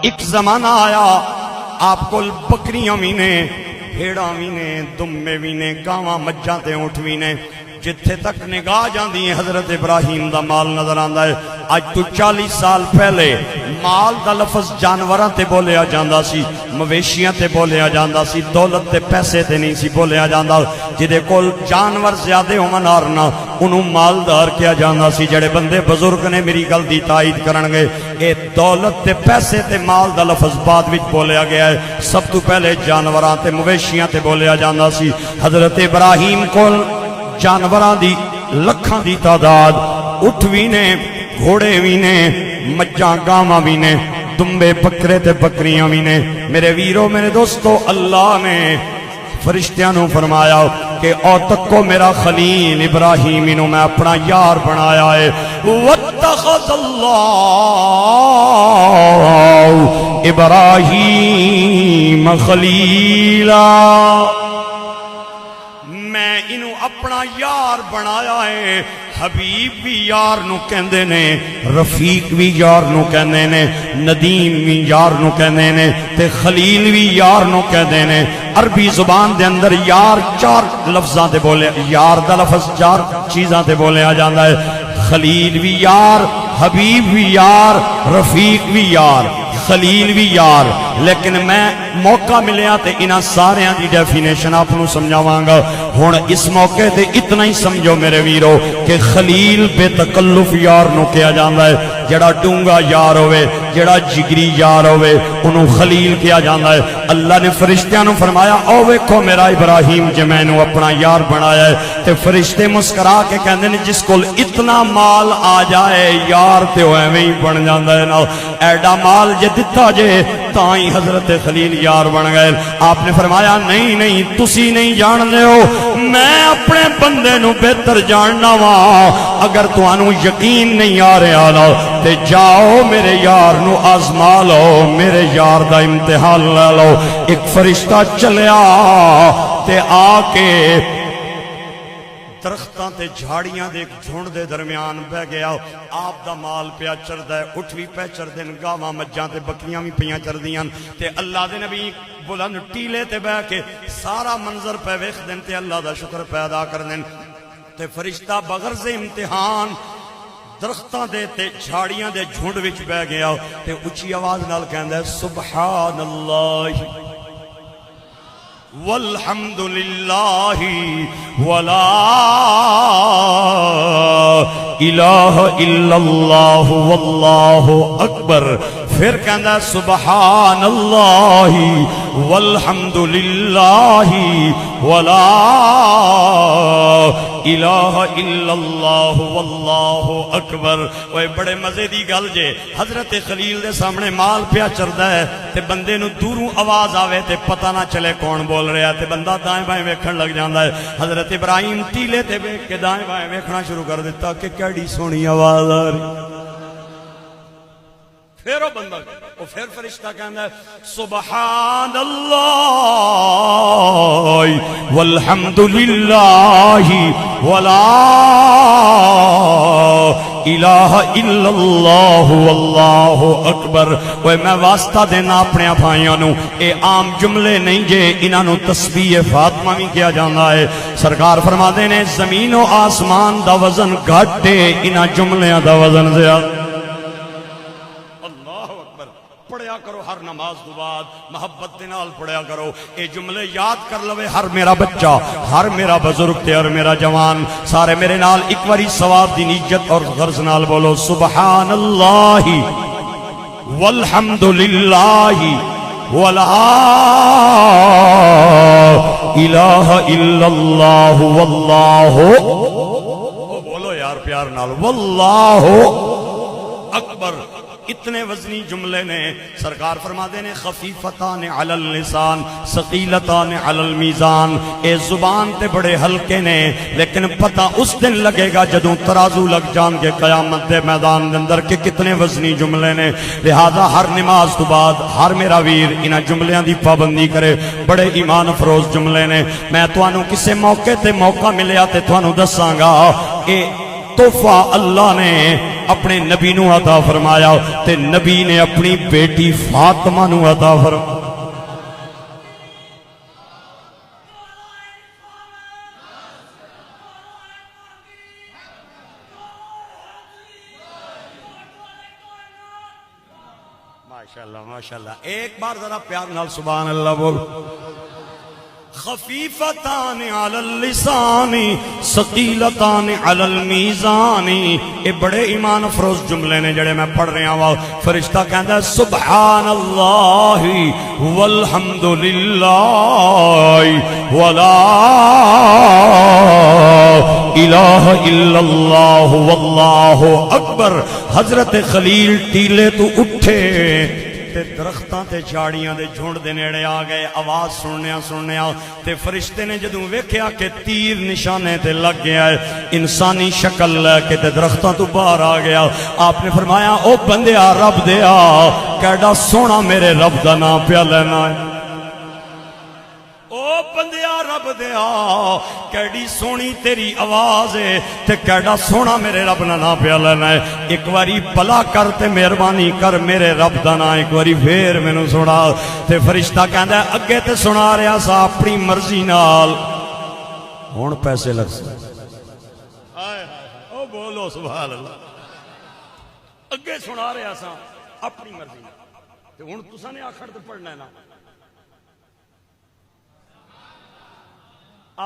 ایک زمانہ آیا آپ کو بکریاں بھی نے، بھیڑاں بھی نے، دمبے بھی نے، گاواں مجھاں تے اونٹ بھی نے، جتھے تک نگاہ جاندی ہے حضرت ابراہیم دا مال نظر آندا ہے۔ آج تو 40 سال پہلے مال دا لفظ جانوراں تے بولیا جاندا سی، مویشیاں تے بولیا جاندا سی، دولت تے پیسے تے نہیں سی بولیا جاندا۔ جدے کول جانور زیادہ ہون آرنا انہوں مالدار کیا جاندا سی۔ جڑے بندے بزرگ نے میری گل دی تائید کرن گے، اے دولت تے پیسے تے مال دا لفظ بعد وچ بولیا گیا ہے، سب تو پہلے جانوراں تے مویشیاں تے بولیا جاندا سی۔ حضرت ابراہیم کول جانوراں دی لکھاں دی تعداد، اٹھ بھی نے، گھوڑے بھی نے، مجھاں گاواں بھی نے، دمبے بکرے تے بکریاں بھی نے۔ میرے ویرو میرے دوستو، اللہ نے فرشتیاں نو فرمایا کہ او تکو میرا خلیل ابراہیم انہوں میں اپنا یار بنایا ہے۔ وَاتَّخَذَ اللَّهُ ابراہیم خلیلا، میں انہوں اپنا یار بنایا ہے۔ حبیب بھی یار نو کہندے نے، رفیق بھی یار نو کہندے نے، ندیم بھی یار نو کہندے نے، تے خلیل بھی یار نو کہندے نے۔ عربی زبان دے اندر یار 4 لفظاں تے بولے، یار دا لفظ 4 چیزاں تے بولے آ جاندا ہے۔ خلیل بھی یار، حبیب بھی یار، رفیق بھی یار، خلیل بھی یار۔ لیکن میں موقع ملیا تے انہاں ساریاں دی ڈیفینیشن آپ نو سمجھاواں گا۔ ہن اس موقع تے اتنا ہی سمجھو میرے ویرو کہ خلیل بے تکلف یار نو کیا جاندا ہے۔ جڑا ڈونگا یار ہوئے، جڑا جگری یار ہوئے، انہوں خلیل کیا جاندا ہے۔ اللہ نے فرشتیاں نو فرمایا او ویکھو میرا ابراہیم جے میں نو اپنا یار بنایا ہے۔ تے فرشتے مسکرا کے کہندے نے جس کول اتنا مال آ جائے یار تے او ایویں ہی بن جاندا ہے نا۔ ایڈا مال جے دتا جے تاں ہی حضرت خلیل یار بن گئے۔ آپ نے فرمایا نہیں نہیں، تسی نہیں جان دے ہو، میں اپنے بندے نو بہتر جاننا وا۔ اگر تانوں یقین نہیں آ رہا نا تے جاؤ میرے یار نو آزما لو، میرے یار دا امتحان لے لو۔ ایک فرشتہ چلیا تے آ کے درختاں تے جھاڑیاں دے ایک جھنڈ دے درمیان بہ گیا۔ آپ دا مال پیا چردا ہے، اٹھ بھی پہ چردن، گاواں مجھاں تے بکریاں بھی پیاں چردیاں تے اللہ دے نبی بلند ٹیلے تے بہ کے سارا منظر پہ ویکھ دین تے اللہ دا شکر پیدا کر دین۔ تے فرشتہ بغرض امتحان درختاں دے تے جھاڑیاں دے جھنڈ وچ بہ گیا تے اچھی آواز نال کہندا ہے سبحان اللہ والحمد للہ ولا الہ الا اللہ واللہ اکبر۔ پھر کہندا ہے سبحان اللہ والحمد للہ ولا الہ الا اللہ واللہ اکبر۔ وہ بڑے مزے دی گل جے، حضرت خلیل دے سامنے مال پیا چردا ہے تے بندے نو دوروں آواز آوے تے پتہ نہ چلے کون بول رہا ہے تے بندہ دائیں بائیں ویکھن لگ جاندا ہے۔ حضرت ابراہیم ٹیلے تے بیٹھ کے دائیں بائیں ویکھنا شروع کر دیتا کہ کیڑی سونی آواز آ رہی۔ پھر وہ بندہ وہ پھر فرشتہ کہندا ہے سبحان اللہ والحمد للہ ولا الہ الا اللہ واللہ اکبر۔ وہ میں واسطہ دینا اپنے بھائیوں نو، اے عام جملے نہیں جے، انہاں نو تسبیح فاطمہ بھی کیا جانا ہے۔ سرکار فرماتے نے زمین و آسمان دا وزن گھٹ ہے، انہاں جملیاں دا وزن زیادہ۔ پڑھیا کرو ہر نماز دو بعد، محبت دے نال پڑھیا کرو۔ اے جملے یاد کر لوے ہر میرا بچہ، ہر میرا بزرگ تے اور میرا جوان، سارے میرے نال ایک واری ثواب دی نیت اور غرض نال بولو سبحان اللہ والحمد للہ ولا الہ الا اللہ واللہ، بولو یار پیار نال واللہ اکبر۔ اتنے وزنی جملے نے سرکار فرماتے نے خفیفتان علی اللسان ثقیلتان علی المیزان۔ اے زبان تے بڑے ہلکے نے لیکن پتہ اس دن لگے گا جدوں ترازو لگ جان کے قیامت دے میدان دے اندر کہ کتنے وزنی جملے نے۔ لہذا ہر نماز تو بعد ہر میرا ویر انہاں جملیاں دی پابندی کرے، بڑے ایمان افروز جملے نے۔ میں تانوں کسے موقع تے موقع ملیا تے تانوں دساں گا، اے تحفہ اللہ نے اپنے نبی نو عطا فرمایا تے نبی نے اپنی بیٹی فاطمہ نو عطا فرمایا. ماشاءاللہ ماشاءاللہ. ایک بار ذرا پیار نال سبحان اللہ بول. خفیفتان علی اللسان ثقیلتان علی المیزان. یہ بڑے ایمان افروز جملے نے جڑے میں پڑھ رہا ہوں. فرشتہ کہندا ہے سبحان اللہ والحمد للہ ولا الہ الا اللہ واللہ اکبر. حضرت خلیل ٹیلے تو اٹھے تے درختاں تے جھاڑیاں دے جھنڈ دے نیڑے آ گئے. آواز سننے تے فرشتے نے جدوں ویکھیا کہ تیر نشانے تے لگ گیا ہے, انسانی شکل لے کے تے درختاں تو باہر آ گیا. آپ نے فرمایا او بندیا رب دیا کیڈا سونا میرے رب دا نام پیا لینا ہے. او بندیا رب دیا کیڑی سونی تیری آواز ہے تے کیڑا سونا میرے رب نا نام پیا لینا ہے. ایک واری بلا کر تے مہربانی کر میرے رب دا نام ایک واری پھر مینوں سنا. تے فرشتہ کہندا ہے اگے تے سنا رہا سا اپنی مرضی نال, ہن پیسے لگ سکتے. ہائے او بولو سبحان اللہ. اگے سنا رہا سا اپنی مرضی نال تے ہن تساں نے آخر تے پڑھنا ہے نا.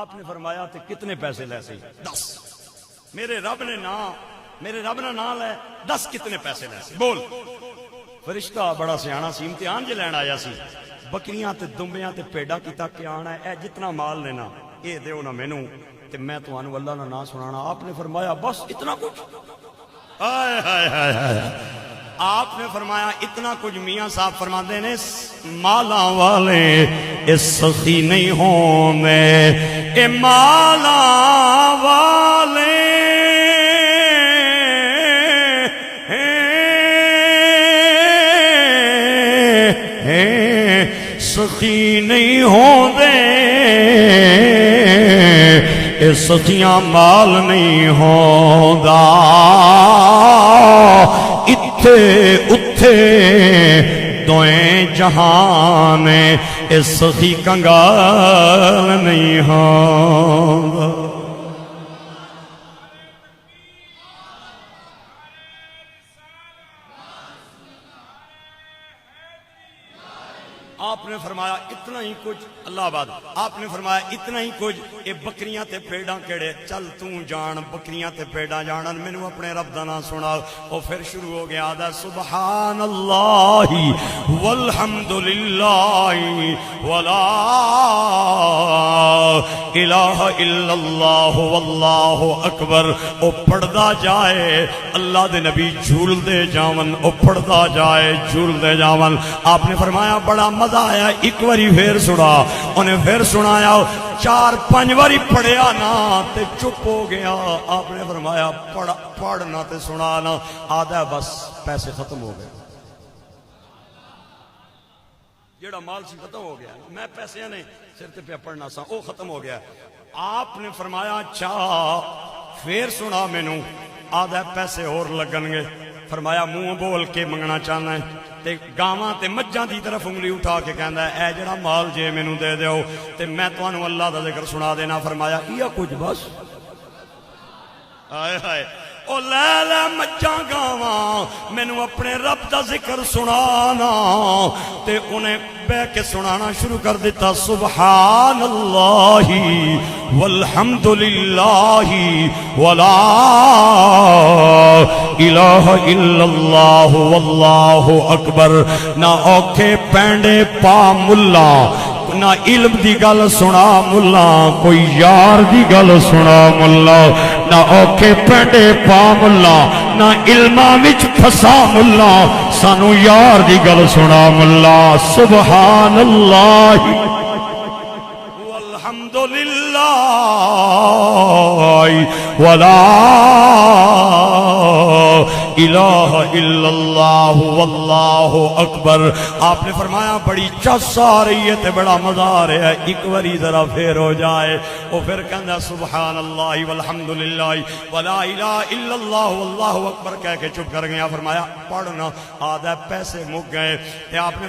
آپ نے فرمایا تے کتنے پیسے لے سی؟ 10. میرے رب نے نام لے 10 کتنے پیسے لے سی بول. فرشتہ بڑا سیانا سی, امتحان جے لین آیا سی. بکریاں تے دمبیاں تے پیڑا کیتا کیا آنا ہے, اے جتنا مال لینا اے دیو نا مینوں تے میں تانوں اللہ نا نام سنانا. آپ نے فرمایا بس اتنا کچھ؟ ہائے ہائے ہائے ہائے. آپ نے فرمایا اتنا کچھ. میاں صاحب فرماتے ہیں مالا والے اس سخی نہیں ہونے, اے مالا والے سخی نہیں ہوندے, اے سخیاں مال نہیں ہوندا. اتھے اتھے دوئیں جہان اے سخی کنگال نہیں ہوندا. آپ نے فرمایا اتنا ہی کچھ. اللہ آباد. آپ نے فرمایا اتنا ہی کچھ. اے بکریاں تے پیڑاں کیڑے چل تو جان بکریاں تے پیڑاں جانن مینوں اپنے رب دا نام سنا. او پھر شروع ہو گیا آدھا سبحان اللہ والحمد للہ ولا الہ الا اللہ واللہ اکبر. او پڑھدا جائے اللہ دے نبی جھول دے جاون, او پڑھدا جائے جھول دے جاون. آپ نے فرمایا بڑا مزہ آیا. ایک واری پھر سنا, انہیں پھر سنایا. 4-5 واری پڑھیا نا تے چپ ہو گیا. آپ نے فرمایا پڑھنا تے سنانا. آدھا بس پیسے ختم ہو گئے, جیڑا مال سی ختم ہو گیا. میں پیسے نے سر تے پہ پڑھنا سا او ختم ہو گیا. آپ نے فرمایا اچھا پھر سنا مینوں. آدھا پیسے اور لگن گے. فرمایا منہ بول کے منگنا چاہنا ہے تے گاواں تے مجھاں دی طرف انگلی اٹھا کے کہندا ہے اے جڑا مال جے مینوں دے دیو تے میں تانوں اللہ دا ذکر سنا دینا. فرمایا کیا کچھ بس. ہائے ہائے. او لے لے مجھاں گاواں مینوں اپنے رب دا ذکر سنانا. تے انہیں بہ کے سنانا شروع کر دیتا. سبحان اللہ والحمد للہ ولا الہ الا اللہ واللہ اکبر. نہ اوکھے پینڈے پا ملا, نہ علم دی گل سنا ملا, کوئی یار دی گل سنا ملا. نہ اوکھے پینڈے پا ملا, نہ علماں وچ پھسا ملا, سانو یار دی گل سنا ملا. سبحان اللہ والحمد للہ ولا الہ الا اللہ واللہ اکبر. آپ نے فرمایا بڑی چس آ رہی ہے تے بڑا مزہ آ رہا ہے, ایک باری ذرا پھر ہو جائے. وہ پھر کہندا سبحان اللہ والحمدللہ ولا الہ الا اللہ واللہ اکبر کہہ کے چپ کر گیا. فرمایا پڑھنا آدھا پیسے مک گئے. تے آپ نے